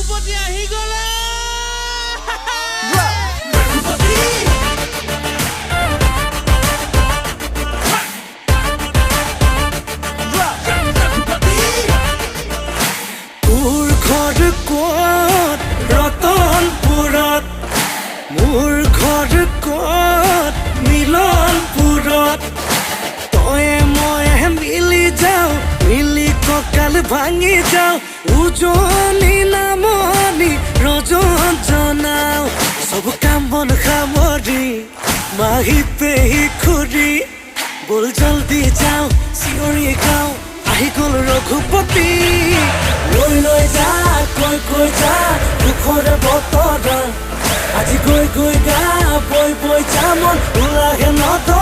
ৰঘুপতি আহি গ'লে তোৰ ঘৰ ক'ত ৰতনপুৰত মোৰ ঘৰ ক'ত মিলনপুৰত তয়ে ময়ে মিলি যাওঁ মিলি কঁকাল ভাঙি যাওঁ উজনি নামনি ৰজন জনাওঁ চব কাম বন সামৰি মাহী পেহী খুৰী বল জলদি যাওঁ চিঞৰি গাওঁ আহি গ'ল ৰঘুপতি লৈ লৈ যা কৈ যা দুখৰে বতৰ আজি গৈ গা বৈ যা মন ওলাহে নদ